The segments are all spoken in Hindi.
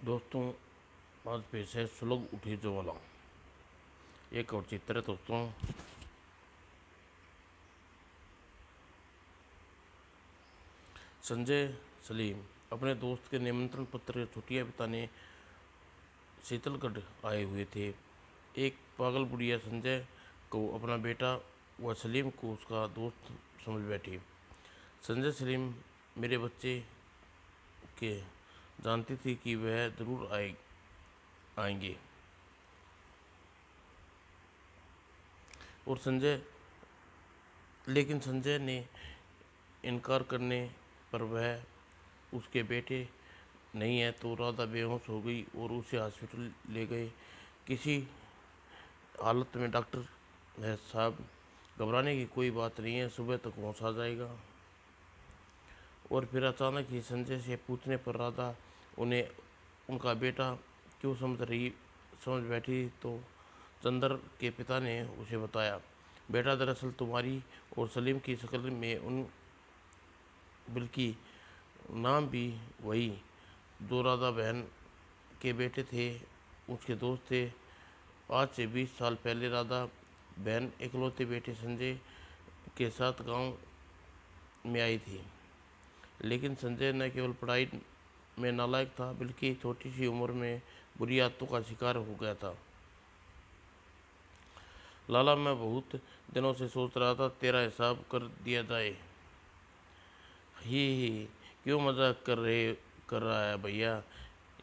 दोस्तों, आज पेश है सुलग उठी ज्वाला। एक और चित्र है दोस्तों। संजय सलीम अपने दोस्त के निमंत्रण पत्र छुट्टियां बिताने शीतलगढ़ आए हुए थे। एक पागल बुढ़िया संजय को अपना बेटा व सलीम को उसका दोस्त समझ बैठी। संजय सलीम मेरे बच्चे के जानती थी कि वह ज़रूर आएंगे। और लेकिन संजय ने इनकार करने पर वह उसके बेटे नहीं है तो राधा बेहोश हो गई और उसे हॉस्पिटल ले गए। किसी हालत में डॉक्टर है साहब, घबराने की कोई बात नहीं है, सुबह तक होश आ जाएगा। और फिर अचानक ही संजय से पूछने पर राधा उन्हें उनका बेटा क्यों समझ बैठी तो चंदर के पिता ने उसे बताया, बेटा दरअसल तुम्हारी और सलीम की शक्ल में उन बल्कि नाम भी वही जो राधा बहन के बेटे थे उसके दोस्त थे। आज से 20 साल पहले राधा बहन इकलौते बेटे संजय के साथ गांव में आई थी। लेकिन संजय न केवल पढ़ाई में नालायक था बल्कि छोटी सी उम्र में बुरी आदतों का शिकार हो गया था। लाला, मैं बहुत दिनों से सोच रहा था तेरा हिसाब कर दिया जाए। ही क्यों मजाक कर रहा है भैया,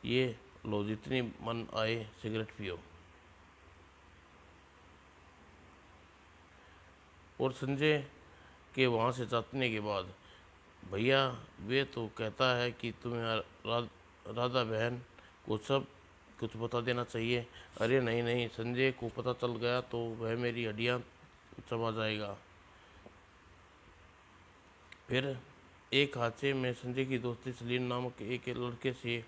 ये लो जितनी मन आए सिगरेट पियो। और संजय के वहाँ से जाने के बाद, भैया वे तो कहता है कि तुम्हें राधा बहन को सब कुछ बता देना चाहिए। अरे नहीं नहीं, संजय को पता चल गया तो वह मेरी हड्डियाँ चबा जाएगा। फिर एक हादसे में संजय की दोस्ती सलीम नामक एक लड़के से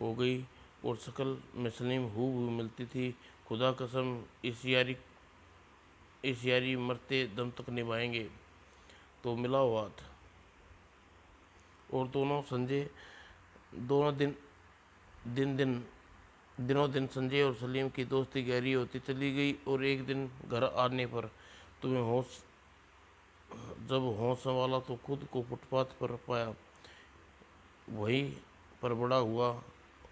हो गई और शक्ल में सलीम हूबहू मिलती थी। खुदा कसम इस यारी मरते दम तक निभाएंगे। तो मिला हुआ था और दोनों दिन दिन दिनों दिन संजय और सलीम की दोस्ती गहरी होती चली गई। और एक दिन घर आने पर तुम्हें जब होश संभाला तो खुद को फुटपाथ पर पाया, वहीं पर बड़ा हुआ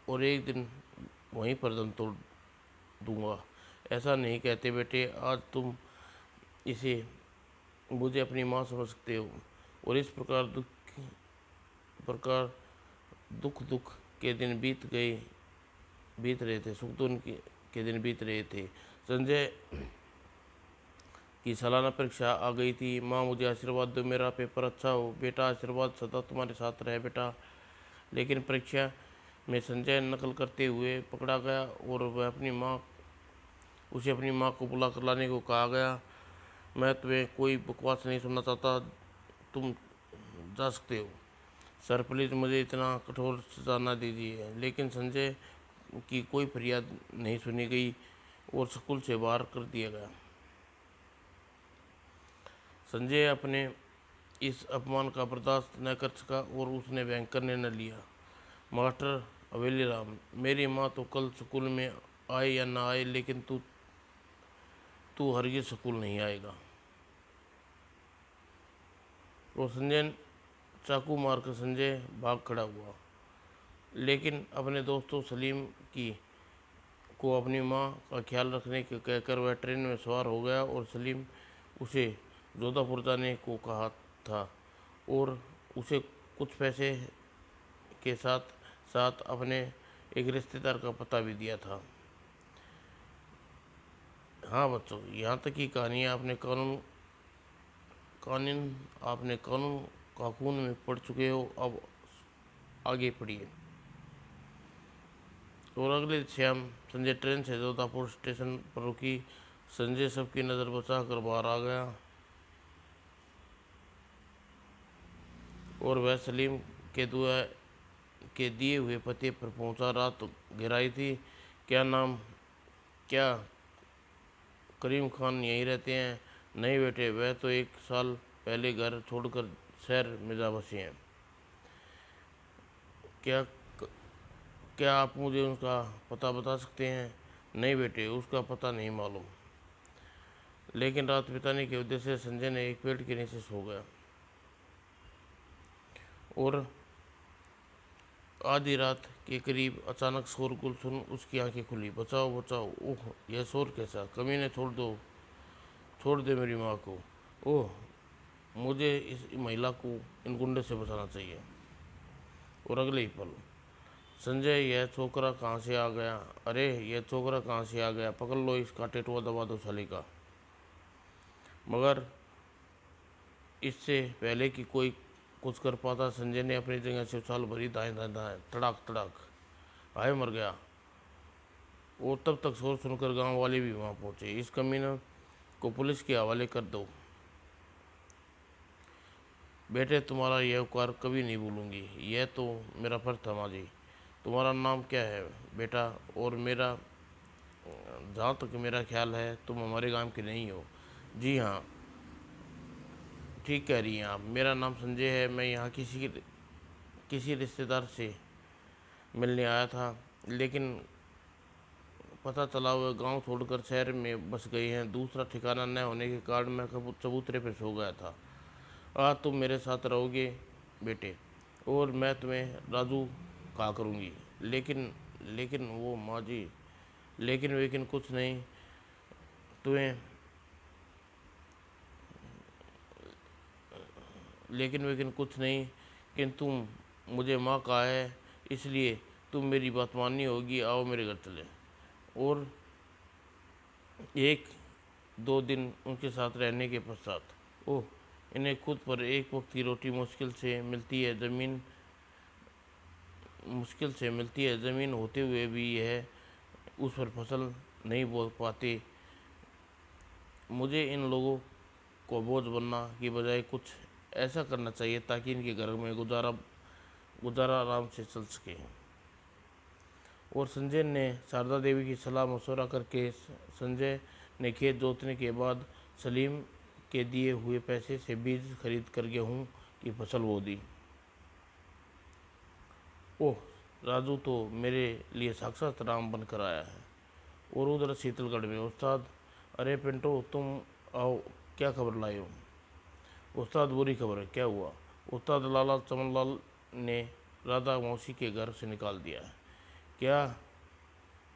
और एक दिन वहीं पर दम तोड़ दूंगा। ऐसा नहीं कहते बेटे, आज तुम इसे मुझे अपनी माँ समझ सकते हो। और इस प्रकार दुख के दिन बीत रहे थे, के दिन बीत रहे थे। संजय की सालाना परीक्षा आ गई थी। माँ मुझे आशीर्वाद दो, मेरा पेपर अच्छा हो। बेटा आशीर्वाद सदा तुम्हारे साथ रहे बेटा। लेकिन परीक्षा में संजय नकल करते हुए पकड़ा गया और उसे अपनी माँ को बुला कर लाने को कहा गया। मैं तुम्हें कोई बकवास नहीं सुनना चाहता, तुम जा सकते हो। सर प्लीज़ मुझे इतना कठोर सजा ना दीजिए। लेकिन संजय की कोई फरियाद नहीं सुनी गई और स्कूल से बाहर कर दिया गया। संजय अपने इस अपमान का बर्दाश्त न कर सका और उसने भयंकर निर्णय लिया। मास्टर हवेली राम, मेरी माँ तो कल स्कूल में आए या ना आए, लेकिन तू हरगिज स्कूल नहीं आएगा। और संजय चाकू मारकर संजय भाग खड़ा हुआ। लेकिन अपने दोस्तों सलीम की को अपनी माँ का ख्याल रखने के कहकर वह ट्रेन में सवार हो गया और सलीम उसे जोधापुर जाने को कहा था और उसे कुछ पैसे के साथ साथ अपने एक रिश्तेदार का पता भी दिया था। हाँ बच्चों, यहाँ तक की कहानी आपने कानून का खून में पढ़ चुके हो। अब आगे पढ़िए। और अगले शाम संजय ट्रेन से जोधापुर स्टेशन पर रुकी। संजय सबकी नज़र बचाकर बाहर आ गया और वह सलीम के दिए हुए पते पर पहुंचा। रात गहराई थी। क्या करीम खान यहीं रहते हैं? नहीं बेटे, वह तो 1 साल पहले घर छोड़कर शहर में जा बसे हैं। क्या क्या आप मुझे उसका पता बता सकते हैं? नहीं बेटे, उसका पता नहीं मालूम। लेकिन रात बिताने की वजह से संजय ने एक पेड़ के नीचे सो गया और आधी रात के करीब अचानक शोरगुल सुन उसकी आंखें खुली। बचाओ बचाओ! ओह, यह शोर कैसा? कमीने, छोड़ दो, छोड़ दे मेरी माँ को। ओह, मुझे इस महिला को इन गुंडे से बचाना चाहिए। और अगले ही पल, संजय, यह छोकरा कहाँ से आ गया? अरे, यह छोकरा कहाँ से आ गया? पकड़ लो इसका टेटुआ, दबा दो साली का। मगर इससे पहले कि कोई कुछ कर पाता, संजय ने अपनी जगह से उछाल भरी, दाएं दाएं दाएं, तड़ाक तड़ाक। हाय, मर गया। और तब तक शोर सुनकर गांव वाले भी वहां पहुंचे। इस कमीने को पुलिस के हवाले कर दो। बेटे, तुम्हारा यह उपकार कभी नहीं भूलूंगी। यह तो मेरा फर्ज था माँ जी। तुम्हारा नाम क्या है बेटा? और मेरा, जहाँ तक मेरा ख्याल है, तुम हमारे गांव के नहीं हो। जी हाँ, ठीक कह रही हैं आप। मेरा नाम संजय है। मैं यहाँ किसी रिश्तेदार से मिलने आया था, लेकिन पता चला वह गांव छोड़कर शहर में बस गए हैं। दूसरा ठिकाना न होने के कारण मैं चबूतरे पर सो गया था। आज तुम मेरे साथ रहोगे बेटे, और मैं तुम्हें राजू कहा करूँगी। लेकिन लेकिन वो माँ जी, लेकिन कुछ नहीं। तुम्हें लेकिन कुछ नहीं, किंतु तुम मुझे माँ कहा है, इसलिए तुम मेरी बात माननी होगी। आओ मेरे घर चले। और एक दो दिन उनके साथ रहने के पश्चात, ओह, इन्हें खुद पर एक वक्त की रोटी मुश्किल से मिलती है। ज़मीन होते हुए भी यह उस पर फसल नहीं बो पाते। मुझे इन लोगों को बोझ बनना की बजाय कुछ ऐसा करना चाहिए ताकि इनके घर में गुजारा आराम से चल सके। और संजय ने शारदा देवी की सलाह मशवरा करके संजय ने खेत जोतने के बाद सलीम के दिए हुए पैसे से बीज खरीद कर गेहूं की फसल बो दी। ओह, राजू तो मेरे लिए साक्षात राम बनकर आया है। और उधर शीतलगढ़ में उस्ताद, अरे पिंटो, तुम आओ, क्या खबर लाए हो? उस्ताद, बुरी खबर है। क्या हुआ? उस्ताद, लाला चमनलाल ने राधा मौसी के घर से निकाल दिया है। क्या?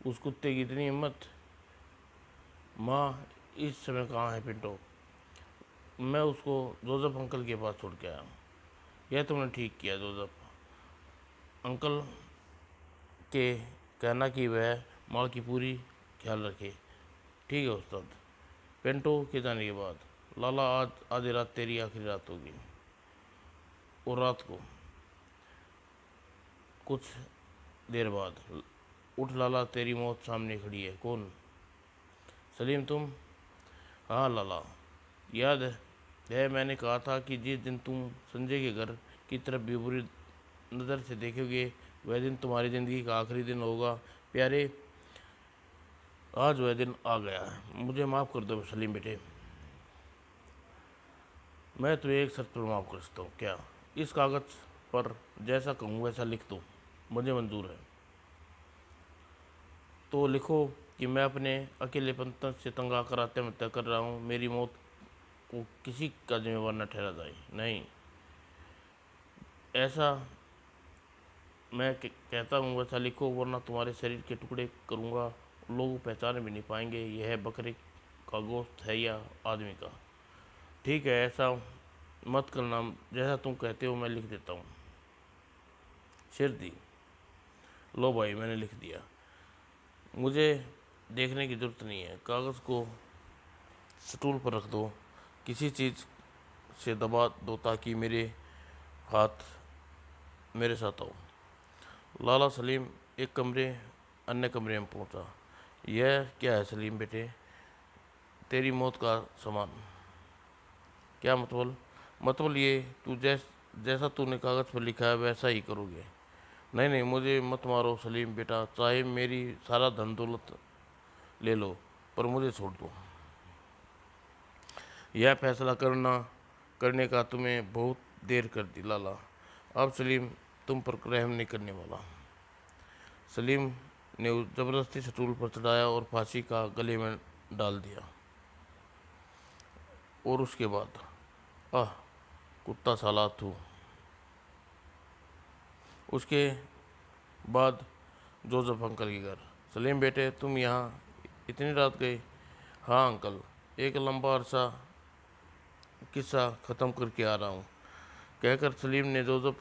उस कुत्ते की इतनी हिम्मत? माँ इस समय कहाँ है पिंटो? मैं उसको जोसेफ अंकल के पास छोड़ के आया हूँ। यह तुमने ठीक किया जोसेफ अंकल के कहना कि वह माँ की पूरी ख्याल रखे। ठीक है उस्ताद। पिंटो के जाने के बाद, लाला, आज आधी रात तेरी आखिरी रात होगी। और रात को कुछ देर बाद, उठ लाला, तेरी मौत सामने खड़ी है। कौन? सलीम, तुम? हाँ लाला, याद है मैंने कहा था कि जिस दिन तुम संजय के घर की तरफ भी बुरी नज़र से देखोगे, वह दिन तुम्हारी ज़िंदगी का आखिरी दिन होगा। प्यारे, आज वह दिन आ गया है। मुझे माफ़ कर दो सलीम बेटे। मैं तुम्हें एक शर्त पर माफ़ कर सकता हूँ। क्या? इस कागज़ पर जैसा कहूँ वैसा लिख दो। मुझे मंजूर है। तो लिखो कि मैं अपने अकेलेपन से तंग आकर आत्महत्या कर रहा हूँ। मेरी मौत को किसी का जिम्मेवार न ठहरा जाए। नहीं, ऐसा मैं कहता हूँ वैसा लिखो, वरना तुम्हारे शरीर के टुकड़े करूँगा। लोग पहचान भी नहीं पाएंगे यह बकरे का गोश्त है या आदमी का। ठीक है, ऐसा मत करना। जैसा तुम कहते हो मैं लिख देता हूँ। शेर दी। लो भाई, मैंने लिख दिया। मुझे देखने की ज़रूरत नहीं है। कागज़ को स्टूल पर रख दो, किसी चीज़ से दबा दो ताकि मेरे हाथ मेरे साथ आओ। लाला सलीम एक अन्य कमरे में पहुंचा। यह क्या है सलीम बेटे? तेरी मौत का सामान। क्या मतलब? मतलब ये, जैसा तूने कागज़ पर लिखा है वैसा ही करोगे। नहीं नहीं, मुझे मत मारो सलीम बेटा, चाहे मेरी सारा धन दौलत ले लो, पर मुझे छोड़ दो। यह फैसला करने का तुम्हें बहुत देर कर दी लाला। अब सलीम तुम पर रहम नहीं करने वाला। सलीम ने ज़बरदस्ती स्टूल पर चढ़ाया और फांसी का गले में डाल दिया। और उसके बाद आह, कुत्ता साला तू। उसके बाद जोसेफ अंकल के घर। सलीम बेटे, तुम यहाँ इतनी रात गए? हाँ अंकल, एक लंबा अरसा किस्सा ख़त्म करके आ रहा हूँ, कहकर सलीम ने जोसेफ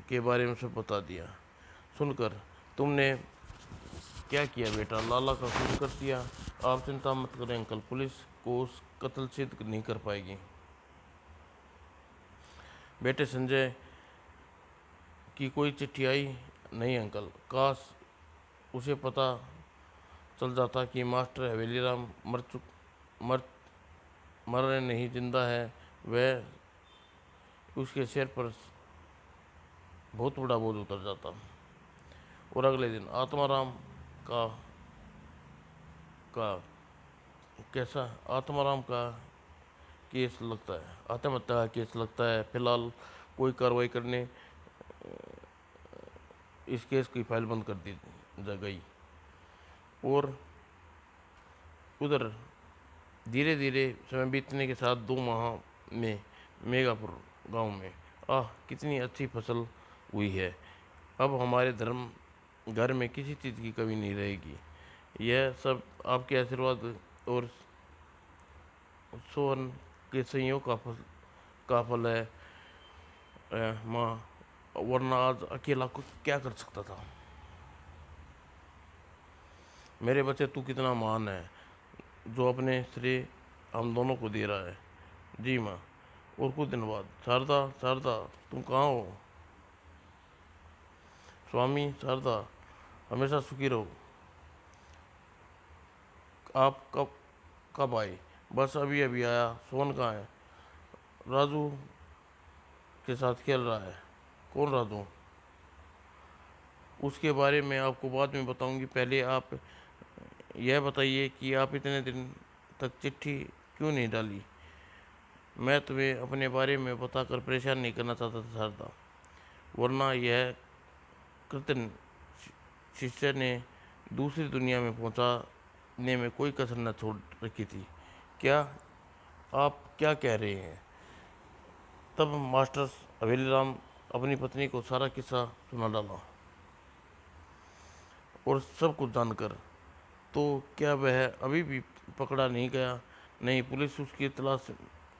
के बारे में सब बता दिया। सुनकर तुमने क्या किया बेटा? लाला का खून कर दिया। आप चिंता मत करें अंकल, पुलिस को उस कत्ल सिद्ध नहीं कर पाएगी। बेटे संजय की कोई चिट्ठी आई नहीं अंकल, काश उसे पता चल जाता कि मास्टर हवेलीराम मर मर नहीं जिंदा है। वह उसके सिर पर बहुत बड़ा बोझ उतर जाता। और अगले दिन आत्माराम का का कैसा आत्माराम का केस लगता है, आत्महत्या का केस लगता है। फिलहाल कोई कार्रवाई करने इस केस की फाइल बंद कर दी जा गई। और उधर धीरे धीरे समय बीतने के साथ 2 माह में मेघापुर गांव में कितनी अच्छी फसल हुई है। अब हमारे धर्म घर में किसी चीज़ की कमी नहीं रहेगी। यह सब आपके आशीर्वाद और सोहन के संयोग का फल है माँ, वरना आज अकेला कुछ क्या कर सकता था। मेरे बच्चे, तू कितना महान है जो अपने श्रेय हम दोनों को दे रहा है। जी माँ। और कुछ दिन बाद, शारदा शारदा तुम कहाँ हो? स्वामी शारदा हमेशा सुखी रहो। आप कब कब आए? बस अभी अभी आया। सोहन कहाँ है? राजू के साथ खेल रहा है। कौन राजू? उसके बारे में आपको बाद में बताऊंगी, पहले आप यह बताइए कि आप इतने दिन तक चिट्ठी क्यों नहीं डाली? मैं तुम्हें अपने बारे में बताकर परेशान नहीं करना चाहता था शारदा, वरना यह कृतन शिष्य ने दूसरी दुनिया में पहुंचाने में कोई कसर न छोड़ रखी थी। क्या आप क्या कह रहे हैं? तब मास्टर हवेलीराम अपनी पत्नी को सारा किस्सा सुना डाला। और सब कुछ जानकर तो क्या वह अभी भी पकड़ा नहीं गया? नहीं, पुलिस उसकी तलाश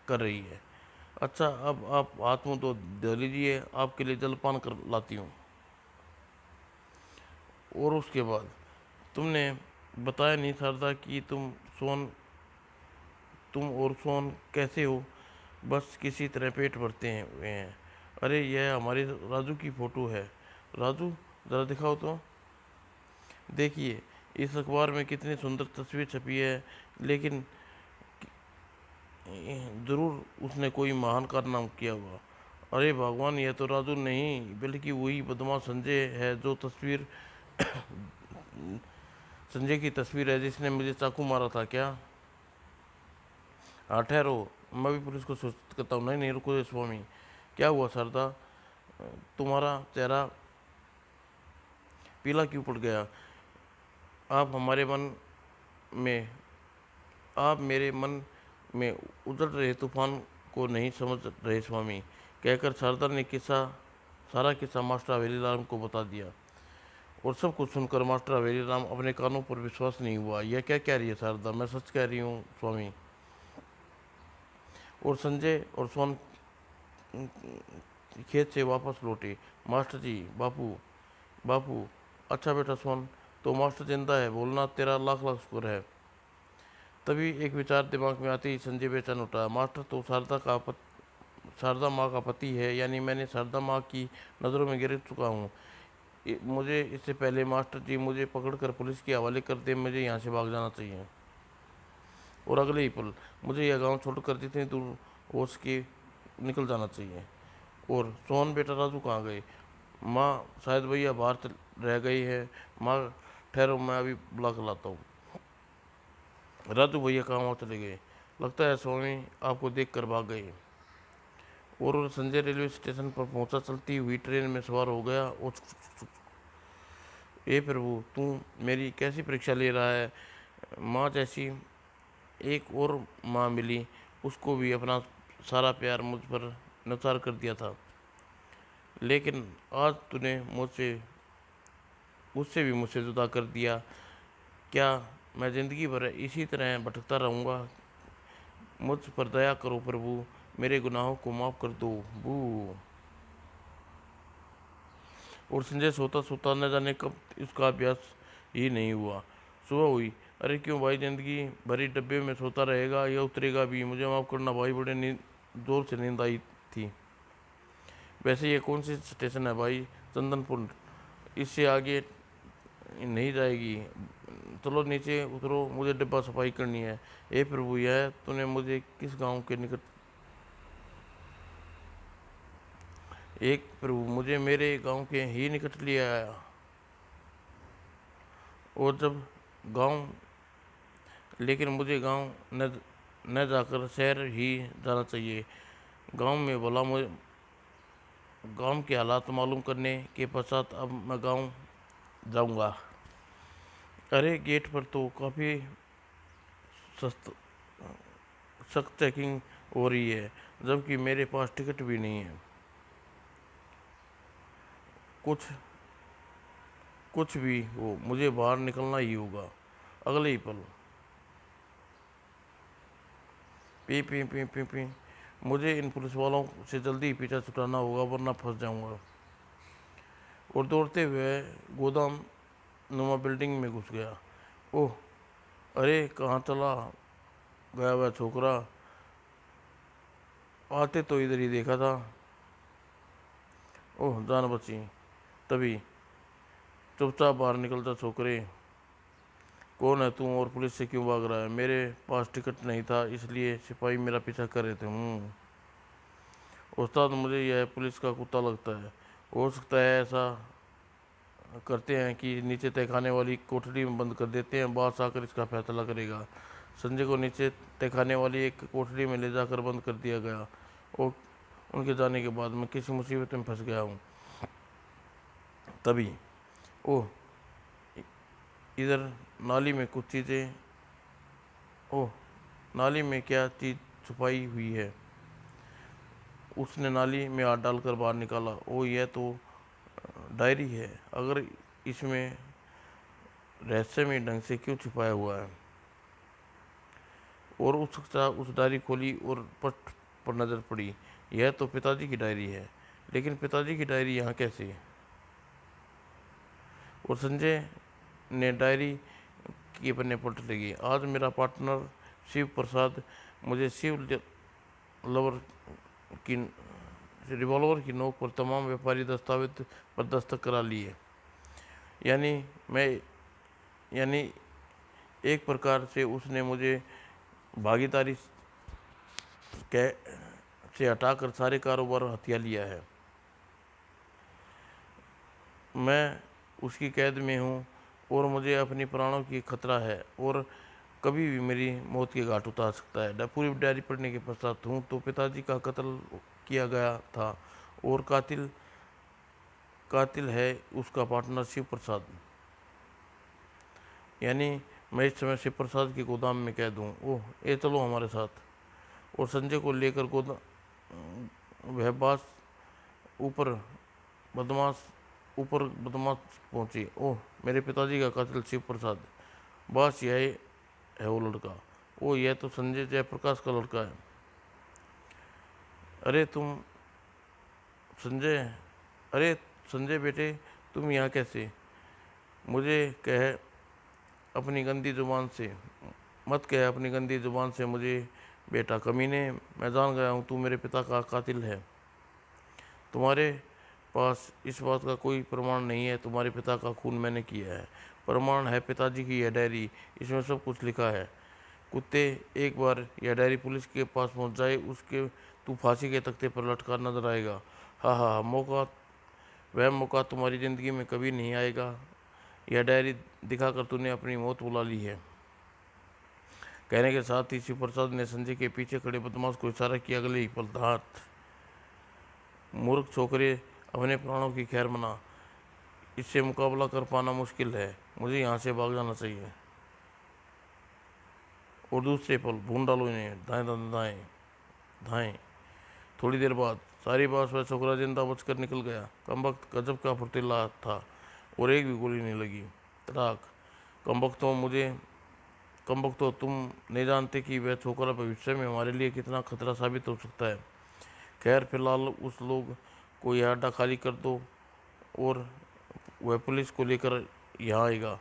कर रही है। अच्छा, अब आप हाथ मुंह तो धो लीजिए, आपके लिए जलपान कर लाती हूँ। और उसके बाद तुमने बताया नहीं शारदा कि तुम और सोन कैसे हो? बस किसी तरह पेट भरते हैं हुए हैं। अरे यह हमारे राजू की फ़ोटो है। राजू, ज़रा दिखाओ तो। देखिए, इस अखबार में कितनी सुंदर तस्वीर छपी है, लेकिन ज़रूर उसने कोई महान कारनामा किया होगा। अरे भगवान, यह तो राजू नहीं बल्कि वही बदमाश संजय है जो तस्वीर संजय की तस्वीर है जिसने मुझे चाकू मारा था। क्या? हाँ ठहरो, मैं भी पुलिस को सूचित करता हूँ। नहीं नहीं, रुको स्वामी। क्या हुआ शारदा? तुम्हारा चेहरा पीला क्यों पड़ गया? आप हमारे मन में आप मेरे मन में उजड़ रहे तूफान को नहीं समझ रहे स्वामी, कहकर शारदा ने सारा किस्सा मास्टर हवेलीराम को बता दिया। और सब कुछ सुनकर मास्टर हवेलीराम अपने कानों पर विश्वास नहीं हुआ। यह क्या कह रही है शारदा? मैं सच कह रही हूँ स्वामी। और संजय और सोन खेत से वापस लौटे। मास्टर जी, बापू बापू। अच्छा बेटा सोन, तो मास्टर जिंदा है, बोलना, तेरा लाख लाख शुक्र है। तभी एक विचार दिमाग में आते ही संजय बेचैन उठा। मास्टर तो शारदा माँ का पति है, यानी मैंने शारदा माँ की नज़रों में गिर चुका हूँ। मुझे इससे पहले मास्टर जी मुझे पकड़कर पुलिस के हवाले कर दे, मुझे यहाँ से भाग जाना चाहिए। और अगले ही पल मुझे यह गांव छोड़कर जितनी दूर हो सके निकल जाना चाहिए। और सोहन बेटा, राजू कहाँ गए? माँ, शायद भैया बाहर रह गई है। माँ ठहरो, मैं अभी बुला कर लाता हूँ। राजू भैया कहाँ वहाँ चले गए? लगता है स्वामी आपको देख कर भाग गए। और संजय रेलवे स्टेशन पर पहुंचा, चलती हुई ट्रेन में सवार हो गया और हे प्रभु, तू मेरी कैसी परीक्षा ले रहा है। माँ जैसी एक और माँ मिली, उसको भी अपना सारा प्यार मुझ पर न्यौछावर कर दिया था, लेकिन आज तूने मुझसे उससे भी मुझसे जुदा कर दिया। क्या मैं ज़िंदगी भर इसी तरह भटकता रहूँगा। मुझ पर दया करो प्रभु, मेरे गुनाहों को माफ़ कर दो। बू। और संजय सोता सोता न जाने कब उसका अभ्यास ही नहीं हुआ। सुबह हुई। अरे क्यों भाई, जिंदगी भरी डब्बे में सोता रहेगा या उतरेगा भी। मुझे माफ़ करना भाई, बड़े नींद जोर से नींद आई थी। वैसे ये कौन सी स्टेशन है भाई? चंदनपुर। इससे आगे नहीं जाएगी। चलो नीचे उतरो, मुझे डिब्बा सफाई करनी है। हे प्रभु, यह तूने मुझे किस गांव के निकट एक प्रभु मुझे मेरे गांव के ही निकट ले आया। और जब गांव लेकिन मुझे गांव न जाकर शहर ही जाना चाहिए। गांव में भला मुझे गांव के हालात मालूम करने के पश्चात अब मैं गांव जाऊंगा। अरे गेट पर तो काफ़ी सख्त सख्त चेकिंग हो रही है, जबकि मेरे पास टिकट भी नहीं है। कुछ कुछ भी हो, मुझे बाहर निकलना ही होगा अगले ही पल। P P P P P मुझे इन पुलिस वालों से जल्दी ही पीछा छुड़ाना होगा, वरना फंस जाऊंगा। और दौड़ते हुए गोदाम नुमा बिल्डिंग में घुस गया। ओह, अरे कहाँ चला गया वह छोकरा? आते तो इधर ही देखा था। ओह, जान बची। तभी चुपचाप बाहर निकल जा छोकरे। कौन है तू और पुलिस से क्यों भाग रहा है? मेरे पास टिकट नहीं था, इसलिए सिपाही मेरा पीछा कर रहे थे। उस्ताद, मुझे यह पुलिस का कुत्ता लगता है। हो सकता है ऐसा करते हैं कि नीचे तहखाने वाली कोठरी में बंद कर देते हैं, बास आकर इसका फैसला करेगा। संजय को नीचे तहखाने वाली एक कोठरी में ले जाकर बंद कर दिया गया। और उनके जाने के बाद मैं किसी मुसीबत में फंस गया हूँ। तभी ओह, इधर नाली में कुछ चीज़ें। ओह, नाली में क्या चीज़ छुपाई हुई है? उसने नाली में हाथ डालकर बाहर निकाला। ओह, यह तो डायरी है। अगर इसमें रहस्यमय ढंग से क्यों छुपाया हुआ है? और उस डायरी खोली और पट पर नजर पड़ी। यह तो पिताजी की डायरी है, लेकिन पिताजी की डायरी यहाँ कैसे? और संजय ने डायरी के पन्ने पलट लगी। आज मेरा पार्टनर शिव प्रसाद मुझे लवर की रिवॉल्वर की नोक पर तमाम व्यापारी दस्तावेज पर दस्तखत करा लिए। यानी मैं यानी एक प्रकार से उसने मुझे भागीदारी कै से हटाकर सारे कारोबार हथिया लिया है। मैं उसकी कैद में हूँ और मुझे अपनी प्राणों की खतरा है, और कभी भी मेरी मौत के घाट उतार सकता है। पूरी डायरी पढ़ने के पश्चात हूँ तो पिताजी का कत्ल किया गया था, और कातिल कातिल है उसका पार्टनर शिव प्रसाद। यानी मैं इस समय शिव प्रसाद के गोदाम में कैद हूँ। ओह, ये चलो हमारे साथ। और संजय को लेकर गोदाम वह बास ऊपर बदमाश ऊपर बदमाश पहुंची। ओह, मेरे पिताजी का कातिल शिव प्रसाद। बस यही है वो लड़का। ओह, यह तो संजय जयप्रकाश का लड़का है। अरे तुम संजय अरे संजय बेटे, तुम यहाँ कैसे? मुझे कह अपनी गंदी जुबान से मत कह अपनी गंदी जुबान से मुझे बेटा कमीने। मैं जान गया हूँ तू मेरे पिता का कातिल है। तुम्हारे पास इस बात का कोई प्रमाण नहीं है। तुम्हारे पिता का खून मैंने किया है। प्रमाण है पिताजी की यह डायरी, इसमें सब कुछ लिखा है। कुत्ते, एक बार यह डायरी पुलिस के पास पहुंच जाए, उसके तू फांसी के तख्ते पर लटका नजर आएगा। हाँ हाँ, वह मौका तुम्हारी ज़िंदगी में कभी नहीं आएगा। यह डायरी दिखाकर तूने अपनी मौत बुला ली है। कहने के साथ ही शिव प्रसाद ने संजय के पीछे खड़े बदमाश को इशारा किया। अगले ही पल हाथ। मूर्ख छोकरे, अपने प्राणों की खैर मना। इससे मुकाबला कर पाना मुश्किल है, मुझे यहाँ से भाग जाना चाहिए। और दूसरे पल भून डालो इन्हें, दाएं दाएं दाएं दाएं। थोड़ी देर बाद सारी बात वह छोकरा जिंदा बचकर निकल गया। कमबख्त गजब का फुर्तीला था और एक भी गोली नहीं लगी। तड़ाक। कमबख्तो तुम नहीं जानते कि वह छोकरा भविष्य में हमारे लिए कितना खतरा साबित हो सकता है। खैर फिलहाल उस लोग को यह अड्डा खाली कर दो और वह पुलिस को लेकर यहाँ आएगा।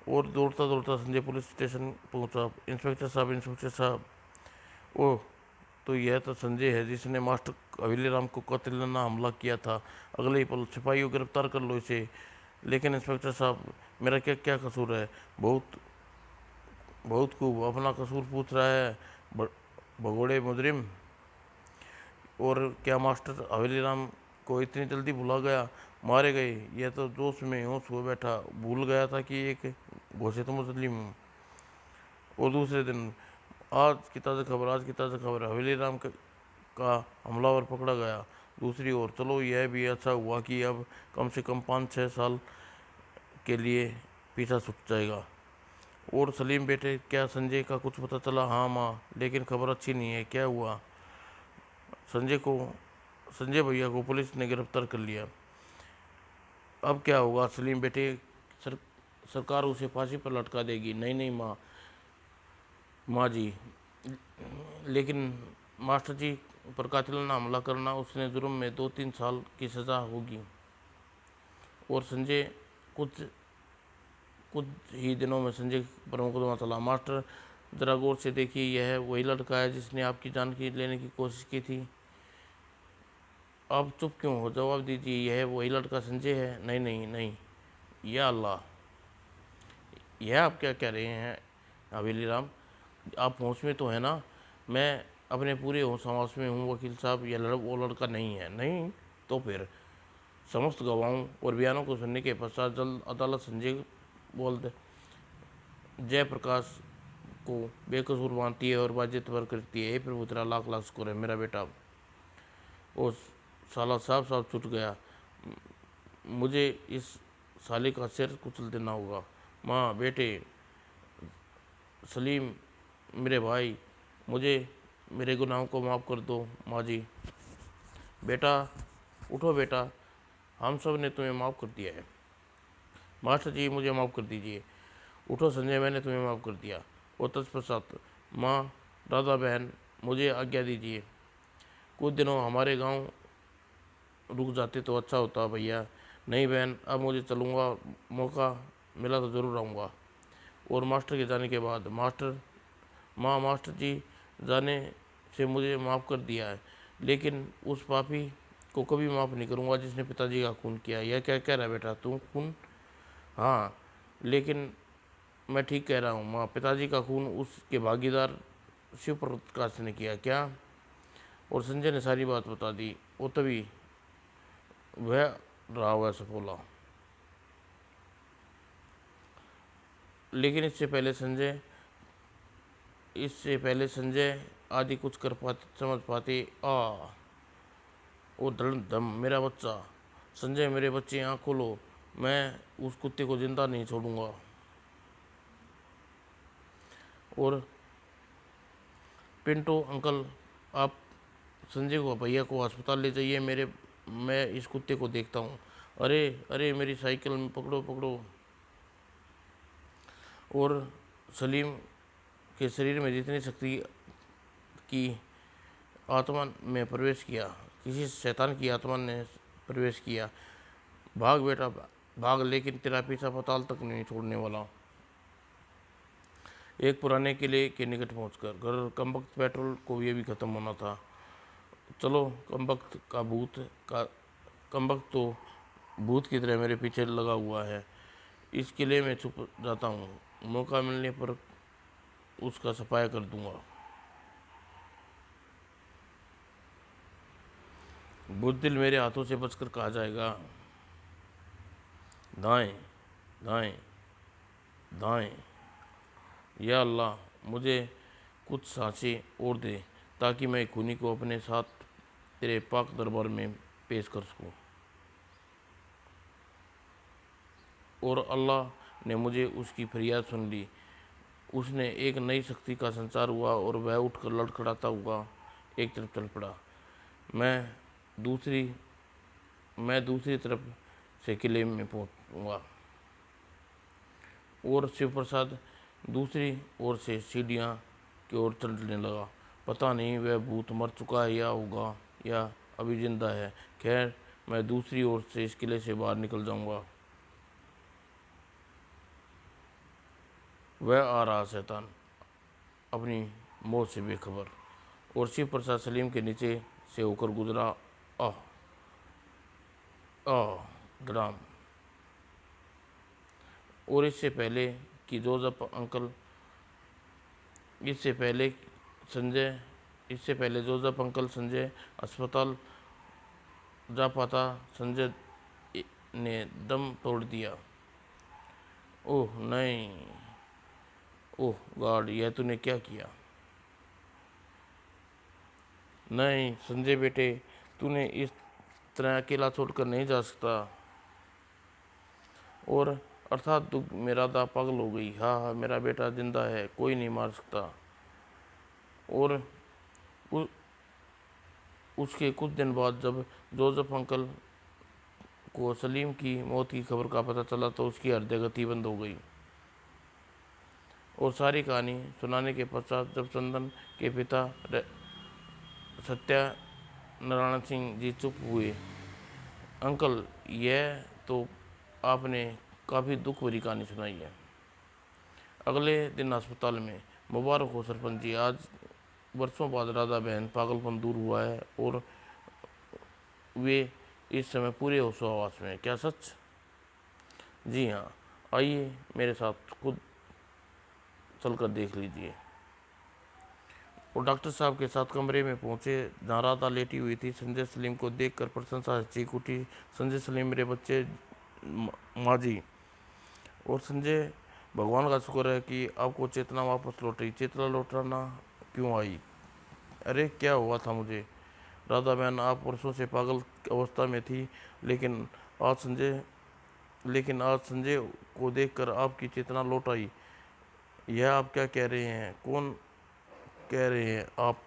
और दौड़ता दौड़ता संजय पुलिस स्टेशन पहुंचा। इंस्पेक्टर साहब, ओह, तो यह तो संजय है जिसने मास्टर हवेलीराम को कत्लेराना हमला किया था। अगले ही पल सिपाहियों गिरफ्तार कर लो इसे। लेकिन इंस्पेक्टर साहब, मेरा क्या क्या कसूर है? बहुत बहुत खूब, अपना कसूर पूछ रहा है भगोड़े मुजरिम। और क्या मास्टर हवेलीराम को इतनी जल्दी भुला गया? मारे गए? यह तो जोश में होश हो बैठा, भूल गया था कि एक घोषित मुस्लिम हूँ। और दूसरे दिन, आज की ताज़ा खबर, हवेलीराम का हमलावर पकड़ा गया। दूसरी ओर, चलो यह भी अच्छा हुआ कि अब कम से कम 5-6 साल के लिए पीछा छूट जाएगा। और सलीम बेटे, क्या संजय का कुछ पता चला? हाँ माँ, लेकिन खबर अच्छी नहीं है। क्या हुआ? संजय भैया को पुलिस ने गिरफ्तार कर लिया। अब क्या होगा सलीम बेटे? सर, सरकार उसे फांसी पर लटका देगी। नहीं नहीं माँ जी, लेकिन मास्टर जी पर कातिलाना हमला करना, उसने जुर्म में 2-3 साल की सज़ा होगी। और संजय कुछ कुछ ही दिनों में संजय पर मुकदमा चला। मास्टर, जरा गौर से देखिए, यह वही लड़का है जिसने आपकी जान की लेने की कोशिश की थी। आप चुप क्यों हो? जवाब दीजिए, यह वही लड़का संजय है? नहीं नहीं नहीं, या अल्लाह, यह आप क्या कह रहे हैं हवेली राम? आप होश में तो है ना? मैं अपने पूरे होश हवास में हूँ वकील साहब, यह वो लड़का नहीं है। नहीं तो फिर? समस्त गवाहों और बयानों को सुनने के पश्चात जल्द अदालत संजय बोल दे जयप्रकाश को बेकसूर मानती है और बाजित पर करती है। प्रभु तेरा लाख लाख शुक्र है मेरा बेटा। वो साला साफ साफ छूट गया। मुझे इस साले का सिर कुचल देना होगा। माँ, बेटे, सलीम, मेरे भाई, मुझे मेरे गुनाहों को माफ़ कर दो। माँ जी। बेटा, उठो बेटा, हम सब ने तुम्हें माफ़ कर दिया है। मास्टर जी, मुझे माफ़ कर दीजिए। उठो संजय, मैंने तुम्हें माफ़ कर दिया। और तत्पश्चात, माँ, दादा, बहन, मुझे आज्ञा दीजिए। कुछ दिनों हमारे गांव रुक जाते तो अच्छा होता भैया। नहीं बहन, अब मुझे चलूँगा, मौका मिला तो ज़रूर आऊँगा। और मास्टर के जाने के बाद, मास्टर जी जाने से मुझे माफ़ कर दिया है, लेकिन उस पापी को कभी माफ़ नहीं करूँगा जिसने पिताजी का खून किया। यह क्या कह रहा है बेटा तू? खून? हाँ, लेकिन मैं ठीक कह रहा हूँ माँ, पिताजी का खून उसके भागीदार शिव प्रकाश ने किया। क्या? और संजय ने सारी बात बता दी। वो तभी वह रहा वैसा बोला। लेकिन इससे पहले संजय आदि कुछ कर पाते, समझ पाते। ओ धड़म धम, मेरा बच्चा संजय, मेरे बच्चे, आँख खोलो, मैं उस कुत्ते को जिंदा नहीं छोड़ूंगा। और पिंटो अंकल, आप संजय को भैया को अस्पताल ले जाइए, मैं इस कुत्ते को देखता हूँ। अरे अरे, मेरी साइकिल में पकड़ो पकड़ो। और सलीम के शरीर में जितनी शक्ति की आत्मा में प्रवेश किया, किसी शैतान की आत्मा ने प्रवेश किया। भाग बेटा भाग, लेकिन तेरा पीछा पाताल तक नहीं छोड़ने वाला। एक पुराने किले के निकट पहुंचकर घर कमबख्त पेट्रोल को ये भी खत्म होना था। चलो, का कमबख्त तो भूत की तरह मेरे पीछे लगा हुआ है। इस किले में छुप जाता हूँ, मौका मिलने पर उसका सफाया कर दूंगा। बुज़दिल मेरे हाथों से बचकर कहा जाएगा। दाएं दाएं दाएं। या अल्लाह, मुझे कुछ सांसें और दे ताकि मैं खूनी को अपने साथ तेरे पाक दरबार में पेश कर सकूं। और अल्लाह ने मुझे उसकी फरियाद सुन ली। उसने एक नई शक्ति का संचार हुआ और वह उठकर लड़खड़ाता हुआ एक तरफ चल पड़ा। मैं दूसरी मैं दूसरी तरफ से किले में पहुंचूंगा। और शिव प्रसाद दूसरी ओर से सीढ़ियाँ की ओर चलने लगा। पता नहीं वह भूत मर चुका है या होगा या अभी जिंदा है। खैर, मैं दूसरी ओर से इस किले से बाहर निकल जाऊंगा। वह आ रहा शैतान, अपनी मौत से बेखबर। और शिव प्रसाद सलीम के नीचे से होकर गुजरा। आह आह ग्राम। और इससे पहले संजय इससे पहले जोसेफ अंकल संजय अस्पताल जा पाता, संजय ने दम तोड़ दिया। ओह नहीं, ओह गॉड, यह तूने क्या किया? नहीं संजय बेटे, तूने इस तरह अकेला छोड़कर नहीं जा सकता। और अर्थात तू मेरा दा पागल हो गई। हाँ हाँ, मेरा बेटा जिंदा है, कोई नहीं मार सकता। और उ, उसके कुछ दिन बाद जब जोसेफ अंकल को सलीम की मौत की खबर का पता चला तो उसकी हृदय गति बंद हो गई। और सारी कहानी सुनाने के पश्चात जब चंदन के पिता सत्यनारायण सिंह जी चुप हुए, अंकल यह तो आपने काफ़ी दुख भरी कहानी सुनाई है। अगले दिन अस्पताल में, मुबारक हो सरपंच जी, आज वर्षों बाद राधा बहन पागलपन दूर हुआ है और वे इस समय पूरे होशोहवास में। क्या सच? जी हाँ, आइए मेरे साथ खुद चलकर देख लीजिए। वो डॉक्टर साहब के साथ कमरे में पहुंचे जहाँ राधा लेटी हुई थी। संजय सलीम को देखकर प्रशंसा से चीख उठी, संजय सलीम मेरे बच्चे, माँ जी। और संजय, भगवान का शुक्र है कि आपको चेतना वापस लौटी। चेतना लौटाना क्यों आई? अरे क्या हुआ था मुझे? राधा बहन, आप वर्षों से पागल अवस्था में थी, लेकिन आज संजय को देखकर आपकी चेतना लौट आई। यह आप क्या कह रहे हैं? कौन कह रहे हैं आप?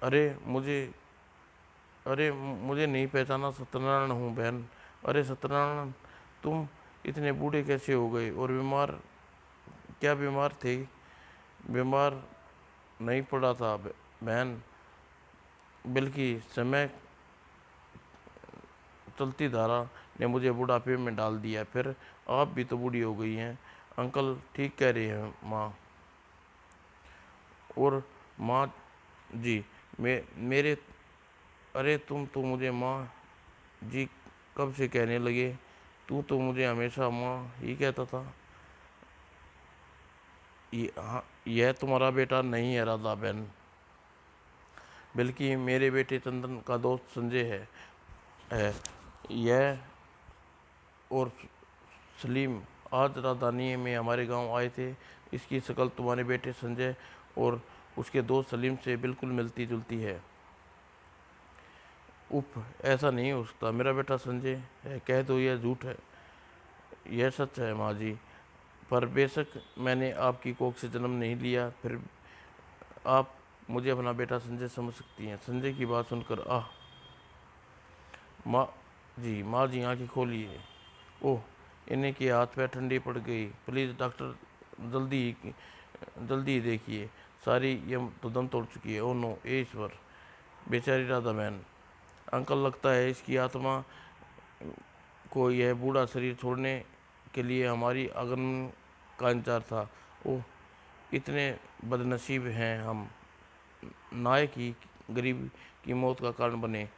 अरे मुझे अरे मुझे नहीं पहचाना? सत्यनारायण हूँ बहन। अरे सत्यनारायण, तुम इतने बूढ़े कैसे हो गए? और बीमार? क्या बीमार थे? बीमार नहीं पड़ा था बहन, बल्कि समय चलती धारा ने मुझे बुढ़ापे में डाल दिया। फिर आप भी तो बूढ़ी हो गई हैं। अंकल ठीक कह रहे हैं माँ। और माँ जी, मेरे अरे तुम तो मुझे माँ जी कब से कहने लगे? तू तो मुझे हमेशा माँ ही कहता था। हाँ, यह तुम्हारा बेटा नहीं है राधा बहन, बल्कि मेरे बेटे चंदन का दोस्त संजय है। यह और सलीम आज राजधानी में हमारे गांव आए थे। इसकी शक्ल तुम्हारे बेटे संजय और उसके दोस्त सलीम से बिल्कुल मिलती जुलती है। उफ, ऐसा नहीं हो सकता। मेरा बेटा संजय है, कह दो यह झूठ है। यह सच है माँ जी, पर बेशक मैंने आपकी कोख से जन्म नहीं लिया, फिर आप मुझे अपना बेटा संजय समझ सकती हैं। संजय की बात सुनकर आह। माँ माँ जी आंखें खोलिए। ओह, इन्हें की हाथ पैर ठंडी पड़ गई। प्लीज़ डॉक्टर, जल्दी ही देखिए, सारी ये तो दम तोड़ चुकी है। ओह नो, ए ईश्वर, बेचारी राधा बहन। अंकल लगता है इसकी आत्मा को यह बूढ़ा शरीर छोड़ने के लिए हमारी आगमन का इंतजार था। ओह, इतने बदनसीब हैं हम, नायक ही गरीब की मौत का कारण बने।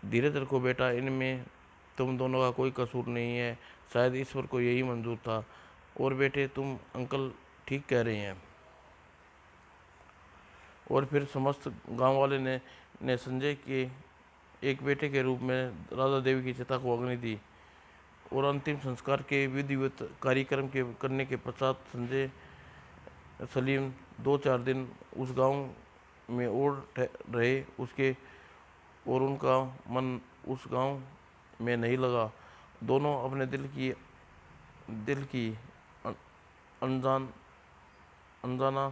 धीरज रखो बेटा, इनमें तुम दोनों का कोई कसूर नहीं है, शायद ईश्वर को यही मंजूर था। और बेटे, तुम अंकल ठीक कह रहे हैं। और फिर समस्त गांव वाले ने संजय के एक बेटे के रूप में राधा देवी की चिता को अग्नि दी। और अंतिम संस्कार के विधिवत कार्यक्रम के करने के पश्चात संजय सलीम 2-4 दिन उस गांव में और रहे। उसके और उनका मन उस गांव में नहीं लगा। दोनों अपने दिल की अनजान अनजाना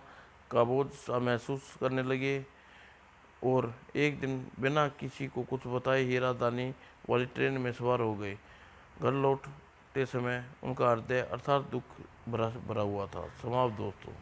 का बोझ सा महसूस करने लगे। और एक दिन बिना किसी को कुछ बताए ही राजधानी वाली ट्रेन में सवार हो गए। घर लौटते समय उनका हृदय अर्थात दुख भरा भरा हुआ था। समाप्त दोस्तों।